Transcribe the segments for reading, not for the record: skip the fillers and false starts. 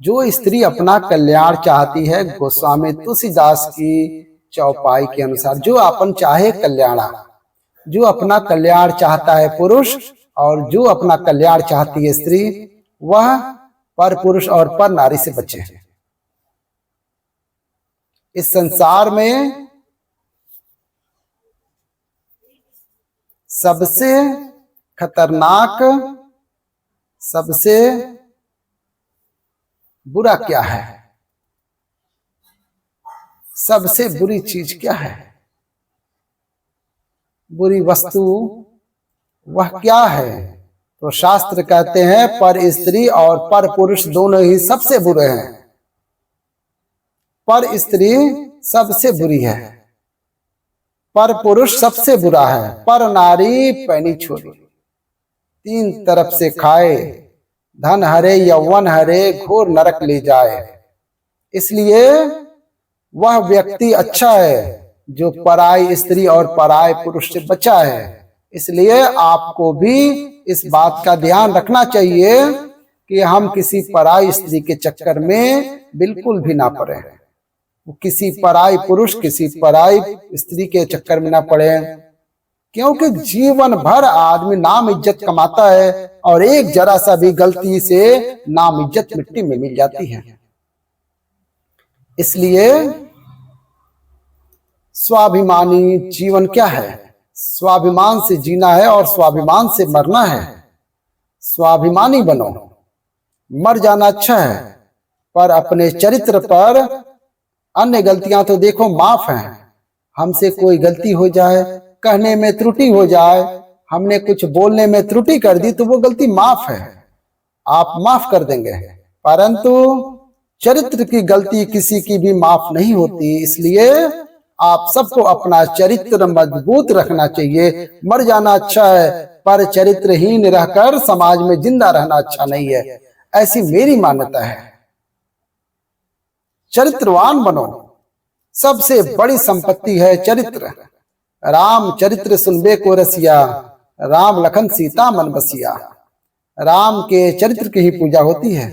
जो स्त्री अपना कल्याण चाहती है, गोस्वामी तुलसीदास की चौपाई के अनुसार, जो अपन चाहे कल्याणा, जो अपना कल्याण चाहता है पुरुष और जो अपना कल्याण चाहती है स्त्री, वह पर पुरुष और पर नारी से बचे। इस संसार में सबसे खतरनाक, सबसे बुरा क्या है? सबसे बुरी चीज क्या है? बुरी वस्तु वह क्या है? तो शास्त्र कहते हैं पर स्त्री और पर पुरुष दोनों ही सबसे बुरे हैं। पर स्त्री सबसे बुरी है, पर पुरुष सबसे बुरा है। पर नारी पैनी छोरी, तीन तरफ से खाए, धन हरे यौवन हरे, घोर नरक ले जाए। इसलिए वह व्यक्ति अच्छा है जो पराई स्त्री और पराई पुरुष से बचा है। इसलिए आपको भी इस बात का ध्यान रखना चाहिए कि हम किसी पराई स्त्री के चक्कर में बिल्कुल भी ना पड़े, किसी पराई पुरुष, किसी पराई स्त्री के चक्कर में ना पड़े, क्योंकि जीवन भर आदमी नाम इज्जत कमाता है और एक जरा सा भी गलती से नाम इज्जत मिट्टी में मिल जाती है। इसलिए स्वाभिमानी जीवन क्या है? स्वाभिमान से जीना है और स्वाभिमान से मरना है। स्वाभिमानी बनो। मर जाना अच्छा है, पर अपने चरित्र पर अन्य गलतियां तो देखो माफ हैं। हमसे कोई गलती हो जाए, कहने में त्रुटि हो जाए, हमने कुछ बोलने में त्रुटि कर दी तो वो गलती माफ है, आप माफ कर देंगे। परंतु चरित्र की गलती किसी की भी माफ नहीं होती। इसलिए आप सबको अपना चरित्र मजबूत रखना चाहिए। मर जाना अच्छा है, पर चरित्रहीन रहकर समाज में जिंदा रहना अच्छा नहीं है, ऐसी मेरी मान्यता है। चरित्रवान बनो। सबसे बड़ी संपत्ति है चरित्र। राम चरित्र सुनबे को रसिया, राम लखन सीता मन बसिया। राम के चरित्र की ही पूजा होती है।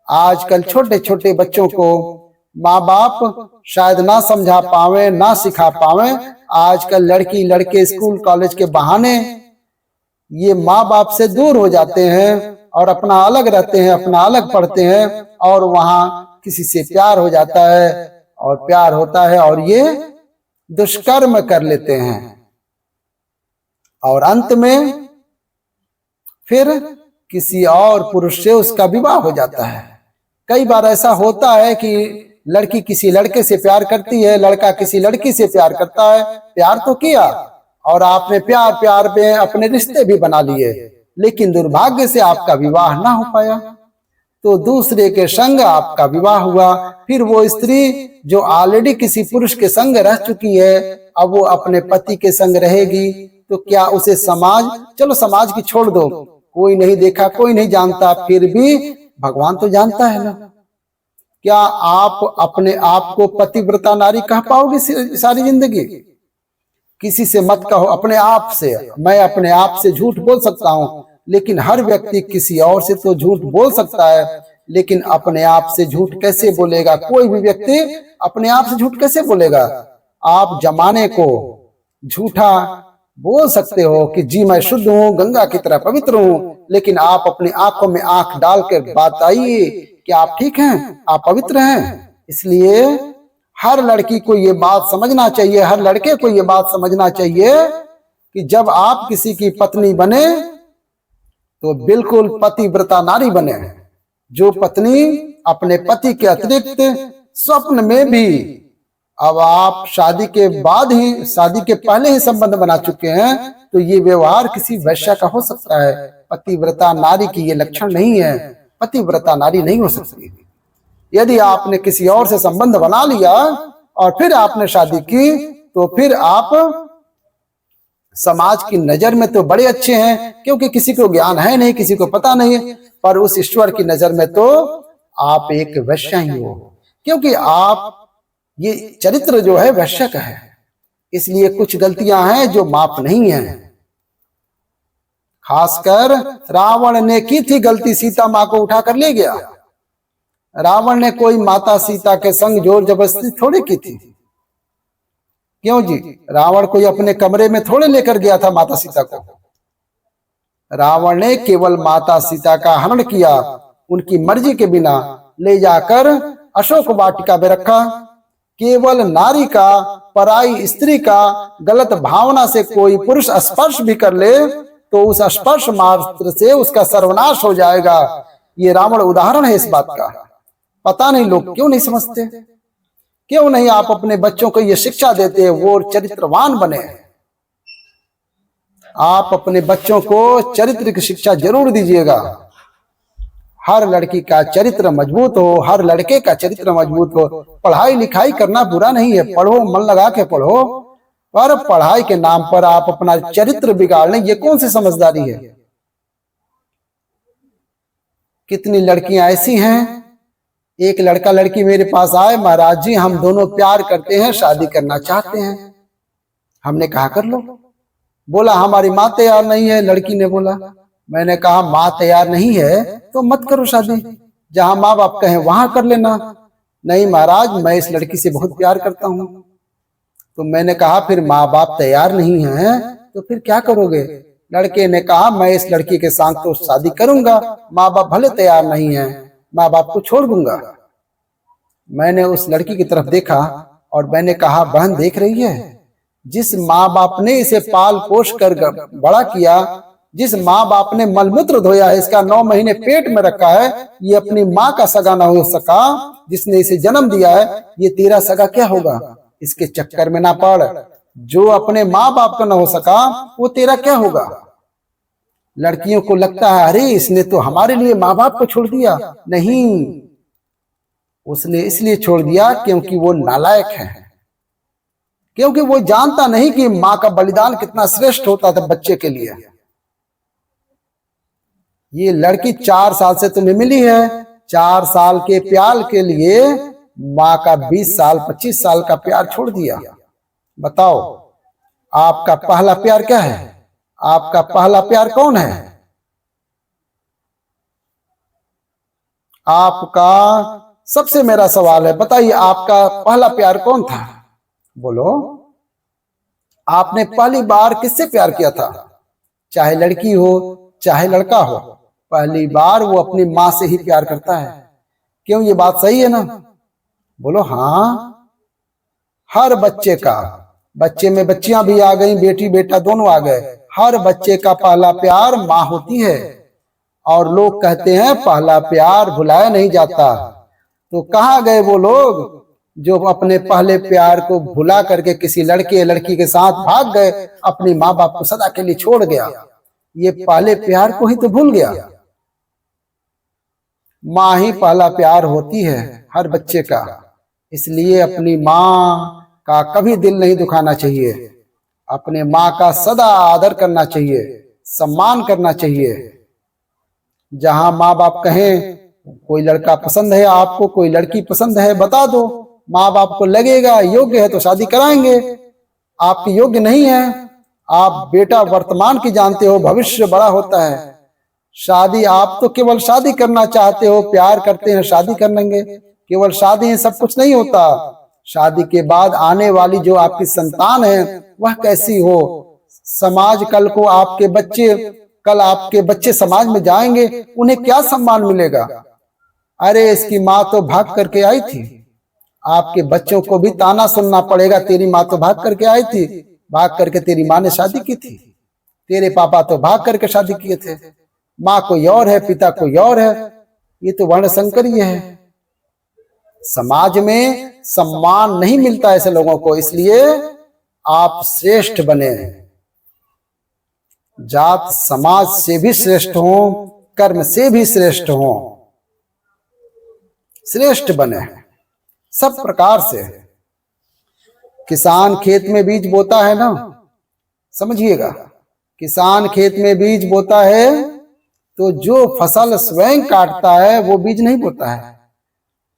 आजकल छोटे छोटे बच्चों को माँ बाप शायद ना समझा पावे, ना सिखा पावे। आजकल लड़की लड़के स्कूल कॉलेज के बहाने ये माँ बाप से दूर हो जाते हैं और अपना अलग रहते हैं, अपना अलग पढ़ते हैं, और वहां किसी से प्यार हो जाता है और प्यार होता है और ये दुष्कर्म कर लेते हैं और अंत में फिर किसी और पुरुष से उसका विवाह हो जाता है। कई बार ऐसा होता है कि लड़की किसी लड़के से प्यार करती है, लड़का किसी लड़की से प्यार करता है। प्यार तो किया और आपने प्यार प्यार में अपने रिश्ते भी बना लिए, लेकिन दुर्भाग्य से आपका विवाह ना हो पाया, तो दूसरे के संग आपका विवाह हुआ। फिर वो स्त्री जो ऑलरेडी किसी पुरुष के संग रह चुकी है, अब वो अपने पति के संग रहेगी, तो क्या उसे समाज, चलो समाज की छोड़ दो, कोई नहीं देखा, कोई नहीं जानता, फिर भी भगवान तो जानता है ना। क्या आप अपने आप को पतिव्रता नारी कह पाओगे सारी जिंदगी? किसी से मत कहो, अपने आप से। मैं अपने आप से झूठ बोल सकता हूँ, लेकिन हर व्यक्ति किसी और से तो झूठ बोल सकता है, लेकिन अपने आप से झूठ कैसे बोलेगा? कोई भी व्यक्ति अपने आप से झूठ कैसे बोलेगा? आप जमाने को झूठा बोल सकते हो कि जी मैं शुद्ध हूँ, गंगा की तरह पवित्र हूँ, लेकिन आप अपनी आंखों में आंख डालकर बताइए कि आप ठीक हैं, आप पवित्र हैं। इसलिए हर लड़की को ये बात समझना चाहिए, हर लड़के को ये बात समझना चाहिए कि जब आप किसी की पत्नी बने तो बिल्कुल पतिव्रता नारी बने। जो पत्नी अपने पति के अतिरिक्त स्वप्न में भी, अब आप शादी के बाद ही, शादी के पहले ही संबंध बना चुके हैं, तो ये व्यवहार किसी वैश्या का हो सकता है। पतिव्रता नारी की ये लक्षण नहीं है, पतिव्रता नारी नहीं हो सकती। यदि आपने किसी और से संबंध बना लिया और फिर आपने शादी की, तो फिर आप समाज की नजर में तो बड़े अच्छे हैं, क्योंकि किसी को ज्ञान है नहीं, किसी को पता नहीं, पर उस ईश्वर की नजर में तो आप एक वैश्य ही हो, क्योंकि आप ये चरित्र जो है वैश्य का है। इसलिए कुछ गलतियां हैं जो माफ नहीं है। खासकर रावण ने की थी गलती, सीता माँ को उठाकर ले गया। रावण ने कोई माता सीता के संग जोर जबरदस्ती थोड़ी की थी। क्यों जी? रावण कोई अपने कमरे में थोड़े लेकर गया था माता सीता को। रावण ने केवल माता सीता का हरण किया, उनकी मर्जी के बिना ले जाकर अशोक वाटिका में रखा। केवल नारी का, पराई स्त्री का गलत भावना से कोई पुरुष स्पर्श भी कर ले तो उस स्पर्श मात्र से उसका सर्वनाश हो जाएगा। ये रावण उदाहरण है इस बात का। पता नहीं लोग क्यों नहीं समझते, क्यों नहीं आप अपने बच्चों को ये शिक्षा देते हैं वो चरित्रवान बने। आप अपने बच्चों को चरित्र की शिक्षा जरूर दीजिएगा। हर लड़की का चरित्र मजबूत हो, हर लड़के का चरित्र मजबूत हो। पढ़ाई लिखाई करना बुरा नहीं है, पढ़ो, मन लगा के पढ़ो, पर पढ़ाई के नाम पर आप अपना चरित्र बिगाड़ लें, ये कौन सी समझदारी है। कितनी लड़कियां ऐसी हैं, एक लड़का लड़की मेरे पास आए, महाराज जी हम दोनों प्यार करते हैं, शादी करना चाहते हैं। हमने कहा कर लो। बोला हमारी माँ तैयार नहीं है। लड़की ने बोला, मैंने कहा माँ तैयार नहीं है तो मत करो शादी, जहां माँ बाप कहें वहां कर लेना। नहीं महाराज मैं इस लड़की से बहुत प्यार करता हूँ। तो मैंने कहा फिर माँ बाप तैयार नहीं है तो फिर क्या करोगे? लड़के ने कहा मैं इस लड़की के साथ तो शादी करूंगा, माँ बाप भले तैयार नहीं है, माँ बाप को छोड़ दूंगा। मैंने उस लड़की की तरफ देखा और मैंने कहा बहन देख रही है, जिस माँ बाप ने इसे पाल पोष कर बड़ा किया, जिस माँ बाप ने मलमूत्र धोया है, इसका 9 महीने पेट में रखा है, ये अपनी माँ का सगा ना हो सका, जिसने इसे जन्म दिया है, ये तेरा सगा क्या होगा? इसके चक्कर में ना पड़। जो अपने माँ बाप का ना हो सका वो तेरा क्या होगा? लड़कियों को लगता है अरे इसने तो हमारे लिए माँ बाप को छोड़ दिया। नहीं, उसने इसलिए छोड़ दिया क्योंकि वो नालायक है, क्योंकि वो जानता नहीं कि माँ का बलिदान कितना श्रेष्ठ होता था बच्चे के लिए। ये लड़की 4 साल से तुम्हें मिली है, 4 साल के प्यार के लिए माँ का 20 साल 25 साल का प्यार छोड़ दिया। बताओ आपका पहला प्यार क्या है? आपका पहला प्यार कौन है? आपका सबसे मेरा सवाल है, बताइए आपका पहला प्यार कौन था? बोलो, आपने पहली बार किससे प्यार किया था? चाहे लड़की हो चाहे लड़का हो, पहली बार वो अपनी माँ से ही प्यार करता है। क्यों ये बात सही है ना? बोलो हाँ। हर बच्चे का, बच्चे में बच्चियां भी आ गई, बेटी बेटा दोनों आ गए, हर बच्चे का पहला प्यार माँ होती है। और लोग कहते हैं पहला प्यार भुलाया नहीं जाता। तो कहाँ गए वो लोग जो अपने पहले प्यार को भुला करके किसी लड़के लड़की के साथ भाग गए, अपनी माँ बाप को सदा के लिए छोड़ गया? ये पहले प्यार को ही तो भूल गया। माँ ही पहला प्यार होती है हर बच्चे का, इसलिए अपनी माँ का कभी दिल नहीं दुखाना चाहिए। अपने माँ का सदा आदर करना चाहिए, सम्मान करना चाहिए। जहां माँ बाप कहें कोई लड़का पसंद है आपको, कोई लड़की पसंद है, बता दो। माँ बाप को लगेगा योग्य है तो शादी कराएंगे, आपके योग्य नहीं है, आप बेटा वर्तमान की जानते हो, भविष्य बड़ा होता है। शादी आप तो केवल शादी करना चाहते हो, प्यार करते हैं शादी कर लेंगे, केवल शादी सब कुछ नहीं होता। शादी के बाद आने वाली जो आपकी संतान है वह कैसी हो, समाज कल को आपके बच्चे समाज में जाएंगे, उन्हें क्या सम्मान मिलेगा? अरे इसकी माँ तो भाग करके आई थी, आपके बच्चों को भी ताना सुनना पड़ेगा, तेरी माँ तो भाग करके आई थी, भाग करके तेरी माँ ने शादी की थी, तेरे पापा तो भाग करके शादी किए थे, माँ कोई और है पिता कोई और है। ये तो वर्ण संकरीय है। समाज में सम्मान नहीं मिलता ऐसे लोगों को, इसलिए आप श्रेष्ठ बने। जात समाज से भी श्रेष्ठ हो, कर्म से भी श्रेष्ठ हो, श्रेष्ठ बने सब प्रकार से। किसान खेत में बीज बोता है ना, समझिएगा, किसान खेत में बीज बोता है तो जो फसल स्वयं काटता है वो बीज नहीं बोता है,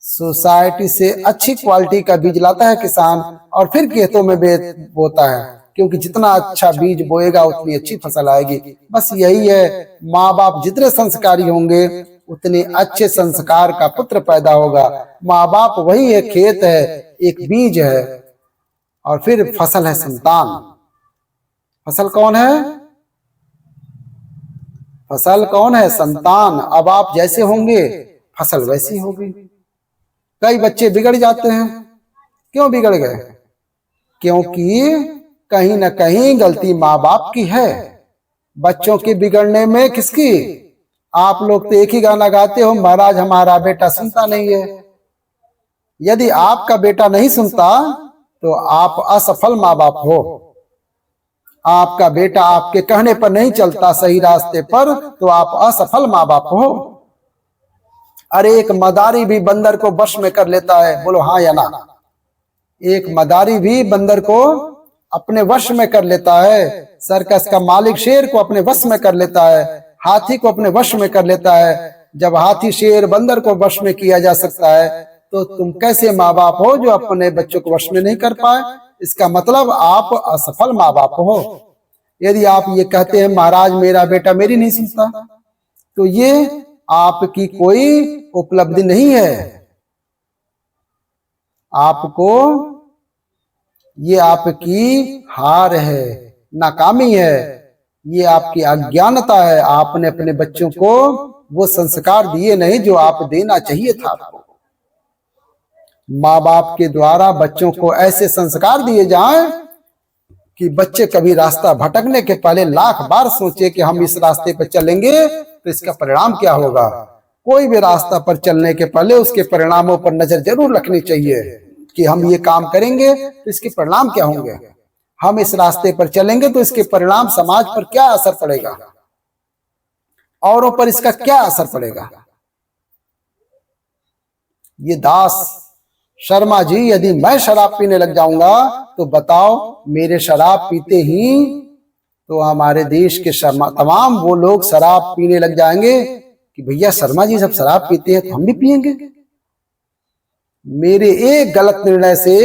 सोसाइटी से अच्छी क्वालिटी का बीज लाता है किसान और फिर खेतों में बोता है, क्योंकि जितना अच्छा बीज बोएगा उतनी अच्छी फसल आएगी। बस यही है, माँ बाप जितने संस्कारी होंगे उतने अच्छे संस्कार का पुत्र पैदा होगा। माँ बाप वही है, खेत है, एक बीज है, और फिर फसल है संतान। फसल कौन है? फसल कौन है? संतान। अब आप जैसे होंगे फसल वैसी होगी। कई बच्चे बिगड़ जाते हैं। क्यों बिगड़ गए? क्योंकि कहीं ना कहीं गलती माँ बाप की है। बच्चों के बिगड़ने में किसकी? आप लोग तो एक ही गाना गाते हो, महाराज हमारा बेटा सुनता नहीं है। यदि आपका बेटा नहीं सुनता तो आप असफल माँ बाप हो। आपका बेटा आपके कहने पर नहीं चलता सही रास्ते पर तो आप असफल माँ बाप हो। अरे एक मदारी भी बंदर को वश में कर लेता है, बोलो हाँ या ना? एक मदारी भी बंदर को अपने वश में कर लेता है। सर्कस का मालिक शेर को अपने वश में कर लेता है, हाथी को अपने वश में कर लेता है। जब हाथी शेर बंदर को वश में किया जा सकता है तो तुम कैसे माँ बाप हो जो अपने बच्चों को वश में नहीं कर पाए? इसका मतलब आप असफल माँ बाप हो। यदि आप ये कहते हैं महाराज मेरा बेटा मेरी नहीं सुनता, तो ये आपकी कोई उपलब्धि नहीं है। आपको ये आपकी हार है, नाकामी है, ये आपकी अज्ञानता है। आपने अपने बच्चों को वो संस्कार दिए नहीं जो आप देना चाहिए था। आपको माँ बाप के द्वारा बच्चों को ऐसे संस्कार दिए जाएं कि बच्चे कभी रास्ता भटकने के पहले लाख बार सोचे कि हम इस रास्ते पर चलेंगे तो इसका परिणाम क्या होगा। कोई भी रास्ता पर चलने के पहले उसके परिणामों पर नजर जरूर रखनी चाहिए कि हम ये काम करेंगे तो इसके परिणाम क्या होंगे। हम इस रास्ते पर चलेंगे तो इसके परिणाम समाज पर क्या असर पड़ेगा, औरों पर इसका क्या असर पड़ेगा। ये दास शर्मा जी, यदि मैं शराब पीने लग जाऊंगा तो बताओ मेरे शराब पीते ही तो हमारे देश के तमाम वो लोग शराब पीने लग जाएंगे कि भैया शर्मा जी सब शराब पीते हैं तो हम भी पिएंगे। मेरे एक गलत निर्णय से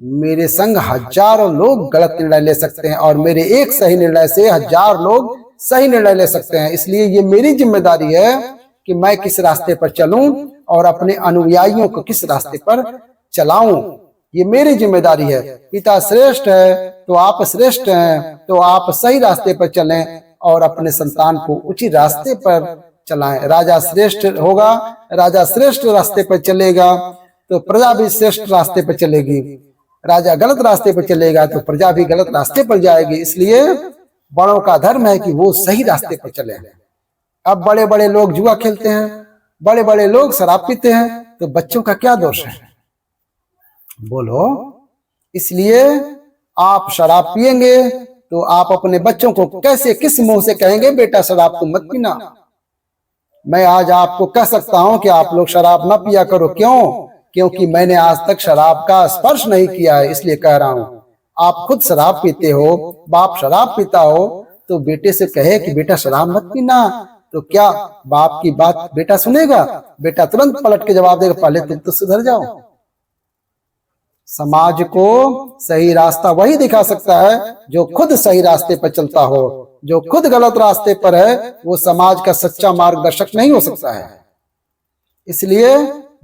मेरे संग हजारों लोग गलत निर्णय ले सकते हैं और मेरे एक सही निर्णय से हजार लोग सही निर्णय ले सकते हैं। इसलिए ये मेरी जिम्मेदारी है कि मैं किस रास्ते पर चलूं और अपने अनुयायियों को किस रास्ते पर चलाऊं। ये मेरी जिम्मेदारी है। पिता श्रेष्ठ है तो आप श्रेष्ठ हैं, तो आप सही रास्ते पर चलें और अपने संतान को उचित रास्ते पर चलाएं। राजा श्रेष्ठ होगा, राजा श्रेष्ठ रास्ते पर चलेगा तो प्रजा भी श्रेष्ठ रास्ते पर चलेगी। राजा गलत रास्ते पर चलेगा तो प्रजा भी गलत रास्ते पर जाएगी। इसलिए बड़ों का धर्म है कि वो सही रास्ते पर चले। अब बड़े बड़े लोग जुआ खेलते हैं, बड़े बड़े लोग शराब पीते हैं, तो बच्चों का क्या दोष है? बोलो। इसलिए आप शराब पिएंगे तो आप अपने बच्चों को कैसे, किस मुंह से कहेंगे बेटा शराब तुम मत पीना। मैं आज आपको कह सकता हूं कि आप लोग शराब ना पिया करो। क्यों? क्योंकि मैंने आज तक शराब का स्पर्श नहीं किया है, इसलिए कह रहा हूं। आप खुद शराब पीते हो, बाप शराब पीता हो, तो बेटे से कहे कि बेटा शराब मत पीना, तो क्या बाप की बात बेटा सुनेगा? बेटा तुरंत पलट के जवाब देगा पहले तुम तो सुधर जाओ। समाज को सही रास्ता वही दिखा सकता है जो खुद सही रास्ते पर चलता हो। जो खुद गलत रास्ते पर है वो समाज का सच्चा मार्गदर्शक नहीं हो सकता है। इसलिए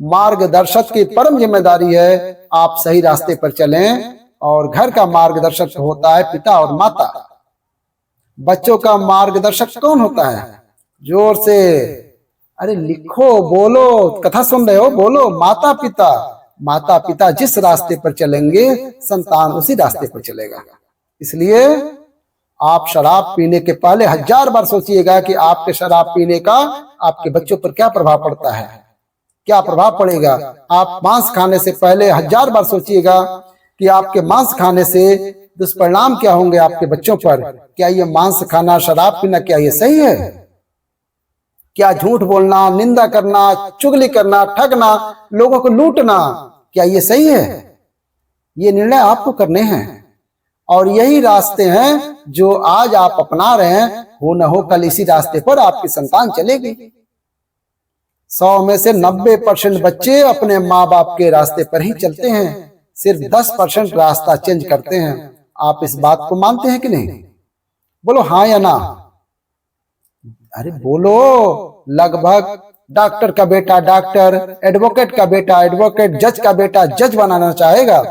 मार्गदर्शक की परम जिम्मेदारी है आप सही रास्ते पर चलें। और घर का मार्गदर्शक होता है पिता और माता। बच्चों का मार्गदर्शक कौन होता है? जोर से अरे लिखो, बोलो, कथा सुन रहे हो, बोलो। माता पिता। माता पिता जिस रास्ते पर चलेंगे संतान उसी रास्ते पर चलेगा। इसलिए आप शराब पीने के पहले हजार बार सोचिएगा कि आपके शराब पीने का आपके बच्चों पर क्या प्रभाव पड़ता है, क्या प्रभाव पड़ेगा। आप मांस खाने से पहले हजार बार सोचिएगा कि आपके मांस खाने से दुष्परिणाम क्या होंगे आपके बच्चों पर। क्या ये मांस खाना, शराब पीना, क्या ये सही है? क्या झूठ बोलना, निंदा करना, चुगली करना, ठगना, लोगों को लूटना, क्या ये सही है? ये निर्णय आपको करने हैं और यही रास्ते हैं जो आज आप अपना रहे हैं। हो न हो कल इसी रास्ते पर आपकी संतान चलेगी। 100 में से 90% बच्चे अपने माँ बाप के रास्ते पर ही चलते हैं, सिर्फ 10% रास्ता चेंज करते हैं। आप इस बात को मानते हैं कि नहीं? बोलो हाँ या ना। अरे बोलो। लगभग डॉक्टर का बेटा डॉक्टर, एडवोकेट का बेटा एडवोकेट, जज का बेटा जज बनाना चाहेगा।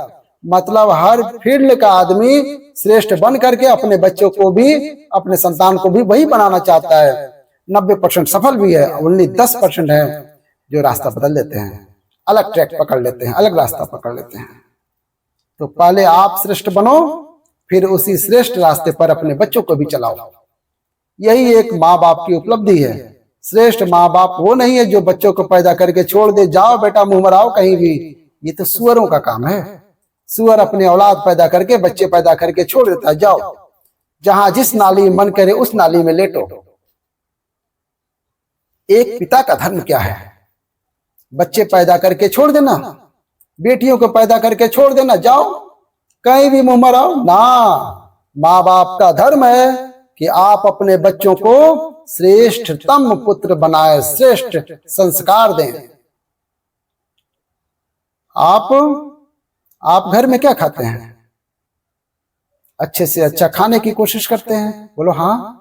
मतलब हर फील्ड का आदमी श्रेष्ठ बन करके अपने बच्चों को भी, अपने संतान को भी वही बनाना चाहता है। 90% सफल भी है, ओनली 10% है जो रास्ता बदल देते हैं, अलग ट्रैक पकड़ लेते हैं, अलग रास्ता पकड़ लेते हैं। तो पहले आप श्रेष्ठ बनो, फिर उसी श्रेष्ठ रास्ते पर अपने बच्चों को भी चलाओ। यही एक माँ बाप की उपलब्धि है। श्रेष्ठ माँ बाप वो नहीं है जो बच्चों को पैदा करके छोड़ दे, जाओ बेटा मुंह मराओ कहीं भी। ये तो सुअरों का काम है। सुअर अपने औलाद पैदा करके, बच्चे पैदा करके छोड़ देता है, जाओ जहां जिस नाली में मन करे उस नाली में लेटो। एक पिता का धर्म क्या है? बच्चे पैदा करके छोड़ देना, बेटियों को पैदा करके छोड़ देना, जाओ कहीं भी मुंह मराओ ना। माँ बाप का धर्म है कि आप अपने बच्चों को श्रेष्ठतम पुत्र बनाए, श्रेष्ठ संस्कार दें। आप घर में क्या खाते हैं? अच्छे से अच्छा खाने की कोशिश करते हैं? बोलो हाँ।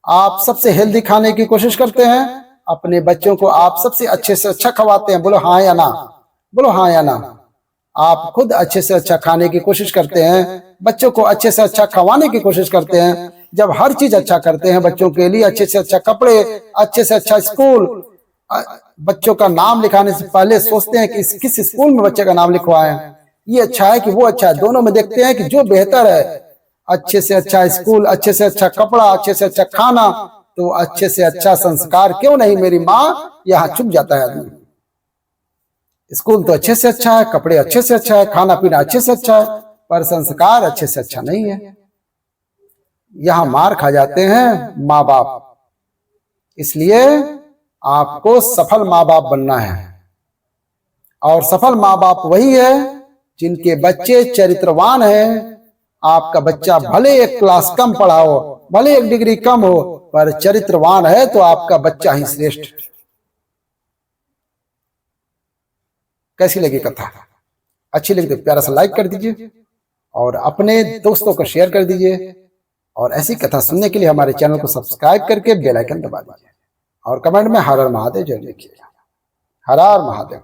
आप सबसे हेल्दी खाने की कोशिश करते हैं? अपने बच्चों को आप सबसे अच्छे से अच्छा खवाते हैं? बोलो हाँ या ना। बोलो हाँ या ना। आप खुद अच्छे से अच्छा खाने की कोशिश करते हैं, बच्चों को अच्छे से अच्छा खवाने की कोशिश करते हैं। जब हर चीज अच्छा करते हैं बच्चों के लिए, अच्छे से अच्छा कपड़े, अच्छे से अच्छा स्कूल, बच्चों का नाम लिखाने से पहले सोचते हैं कि किस स्कूल में बच्चे का नाम लिखवाएं, ये अच्छा है कि वो अच्छा है। दोनों में देखते हैं कि जो बेहतर है, अच्छे से अच्छा स्कूल, अच्छे से अच्छा कपड़ा, अच्छे से अच्छा खाना, तो अच्छे से अच्छा संस्कार क्यों नहीं मेरी माँ, यहाँ चुप जाता है आदमी। स्कूल तो अच्छे से अच्छा है, कपड़े अच्छे से अच्छा है, खाना पीना अच्छे से अच्छा है, पर संस्कार अच्छे से अच्छा नहीं है। यहां मार खा जाते हैं माँ बाप। इसलिए आपको सफल माँ बाप बनना है, और सफल माँ बाप वही है जिनके बच्चे चरित्रवान हैं। आपका बच्चा भले एक क्लास कम पढ़ा हो, भले एक डिग्री कम हो, पर चरित्रवान है तो आपका बच्चा ही श्रेष्ठ। कैसी लगी कथा? अच्छी लगी तो प्यारा सा लाइक कर दीजिए और अपने दोस्तों को शेयर कर दीजिए। और ऐसी कथा सुनने के लिए हमारे चैनल को सब्सक्राइब करके बेल आइकन दबा दीजिए और कमेंट में हर हर महादेव जरूर लिखिएगा। हर हर महादेव।